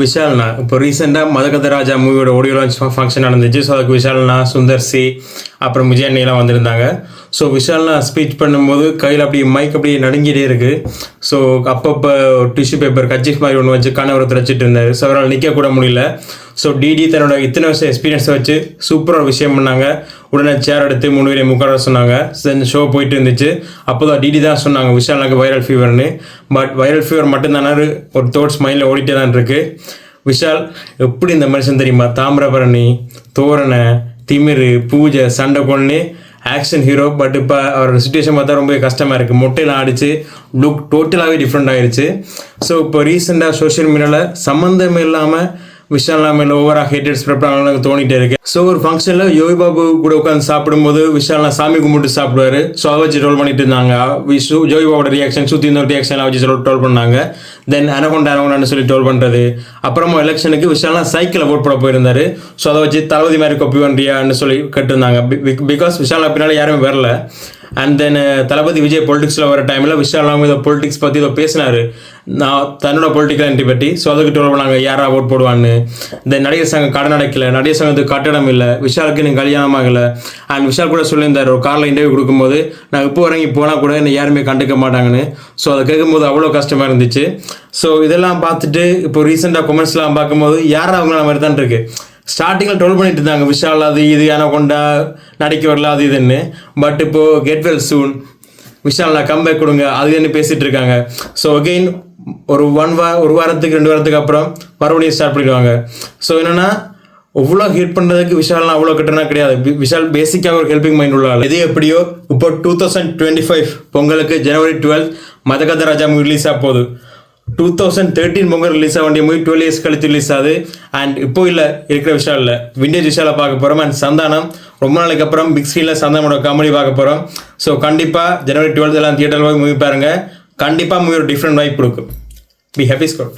விஷால்ண்ணா இப்போ ரீசெண்டாக மதகத ராஜா மூவியோட ஆடியோ லான்ச் ஃபங்க்ஷன் நடந்துச்சு. ஸோ அதுக்கு விஷால்ண்ணா, சுந்தர் சி, அப்புறம் விஜய் அண்ணிலாம் வந்திருந்தாங்க. ஸோ விஷால்ண்ணா ஸ்பீச் பண்ணும்போது கையில் அப்படியே மைக் அப்படியே நடுங்கிட்டே இருக்குது. ஸோ அப்பப்போ டிஷ்யூ பேப்பர் கச்சிஃப் மாதிரி ஒன்று வச்சு கணவரத்தில் வச்சுட்டு இருந்தார். ஸோ அவரால் நிற்க கூட முடியல. ஸோ டிடி தன்னோட இத்தனை வருஷம் எக்ஸ்பீரியன்ஸை வச்சு சூப்பராக ஒரு விஷயம் பண்ணாங்க. உடனே சேர் எடுத்து 3 பேரையும் உட்கார சொன்னாங்க. இந்த ஷோ போயிட்டு இருந்துச்சு. அப்போ தான் டிடி தான் சொன்னாங்க விஷாலுக்கு வைரல் ஃபீவர்னு. பட் வைரல் ஃபீவர் மட்டும்தானே ஒரு தோட்ஸ் மைண்டில் ஓடிட்டே தான் இருக்குது. விஷால் எப்படி இந்த மனுஷன் தெரியுமா? தாமிரபரணி, தோரணை, திமிரு, பூஜை, சண்டை கொண்டு ஆக்ஷன் ஹீரோ. பட் இப்போ அவரோட சுச்சுவேஷன் பார்த்தா ரொம்ப கஷ்டமாக இருக்குது. மொட்டையெல்லாம் அடித்து லுக் டோட்டலாகவே டிஃப்ரெண்ட் ஆகிடுச்சு. ஸோ இப்போ ரீசெண்டாக சோஷியல் மீடியாவில் சம்மந்தமே இல்லாமல் விஷால் மேலே ஓவராக ஹேட்டட் ஸ்ப்ரெட் பண்ணாலும் தோணிட்டே இருக்கு. ஸோ ஒரு ஃபங்க்ஷனில் யோகி பாபு கூட உட்காந்து சாப்பிடும்போது விஷால் சாமி கும்பிட்டு சாப்பிடுவாரு. ஸோ அதை வச்சு ரோல் பண்ணிட்டு இருந்தாங்க. யோகி பாபோட ரியாக்ஷன் சுற்றி இந்த ரியாக்ஷன்லாம் வச்சு ட்ரோல் பண்ணாங்க. தென் அனகொண்டான்னு சொல்லி ட்ரோல் பண்ணுறது. அப்புறமா எலெக்ஷனுக்கு விஷால்லாம் சைக்கிளில் ஓட் போட போயிருந்தாரு. ஸோ அதை வச்சு தளபதி மாதிரி கொப்பி பண்ணுறியான்னு சொல்லி கட்டுருந்தாங்க. பிகாஸ் விஷால் பின்னால் யாருமே வரல. அண்ட் தென் தளபதி விஜய் பொலிட்டிக்ஸில் வர டைமில் விஷாலாம் இதை பொலிட்டிக்ஸ் பற்றி இதை பேசினார், நான் தன்னோட பொலிட்டிக்கல் என்ட்ரி பற்றி. ஸோ அதுக்கு ட்ரோல் பண்ணாங்க, யாரா ஓட் போடுவான்னு. தென் நடிகர் சங்கம் கடன் அடைக்கல, நடிகர் சங்கத்துக்கு கட்டடம் இல்லை, விஷாலுக்கு இன்னும் கல்யாணம் ஆகலை. அண்ட் விஷால் கூட சொல்லியிருந்தார் ஒரு காரில் இன்டர்வியூ கொடுக்கும்போது, நான் இப்போ இறங்கி போனால் கூட என்னை யாருமே கண்டுக்க மாட்டாங்கன்னு. ஸோ அதை கேட்கும்போது அவ்வளோ கஷ்டமாக இருந்துச்சு. ஸோ இதெல்லாம் பார்த்துட்டு இப்போ ரீசெண்டாக கொமெண்ட்ஸ்லாம் பார்க்கும்போது யாரா அவங்கள மாதிரி தான் இருக்குது. ஸ்டார்டிங்கில் ட்ரோல் பண்ணிட்டு இருந்தாங்க விஷால் அது இது கொண்டா நடிக்க வரல அது இதுன்னு. பட் இப்போது கெட் வெல் சூன், விஷால் நான் கம்பேக் கொடுங்க அது என்ன பேசிகிட்டு இருக்காங்க. ஸோ அகெயின் ஒரு வாரத்துக்கு 2 வாரத்துக்கு அப்புறம் மறுபடியும் ஸ்டார்ட் பண்ணிடுவாங்க. ஸோ என்னென்னா அவ்வளோ ஹெல்ப் பண்ணுறதுக்கு விஷால்லாம் அவ்வளோ கட்டணா கிடையாது. விஷால் பேசிக்காக ஒரு ஹெல்பிங் மைண்ட் உள்ள ஆள். எது எப்படியோ இப்போ 2025 பொங்கலுக்கு January 12 மதகத ராஜா மூவி ரிலீஸ் ஆக போகுது. 2013 பொங்கல் ரிலீஸ் ஆக வேண்டிய மூவி 12 இயர்ஸ் கழித்து ரிலீஸ் ஆகுது. அண்ட் இப்போ இல்லை இருக்கிற விஷால் இல்லை, விண்டேஜ் விஷாலை பார்க்க போகிறோம். அண்ட் சந்தானம் ரொம்ப நாளைக்கு அப்புறம் பிக் ஸ்க்ரீனில் சந்தானோட காமெடி பார்க்க போகிறோம். ஸோ கண்டிப்பாக January 12 எல்லாம் தியேட்டரில் போய் மூவி பாருங்கள். கண்டிப்பாக மூவி ஒரு டிஃப்ரெண்ட் வைப் கொடுக்கும். Be happy squad.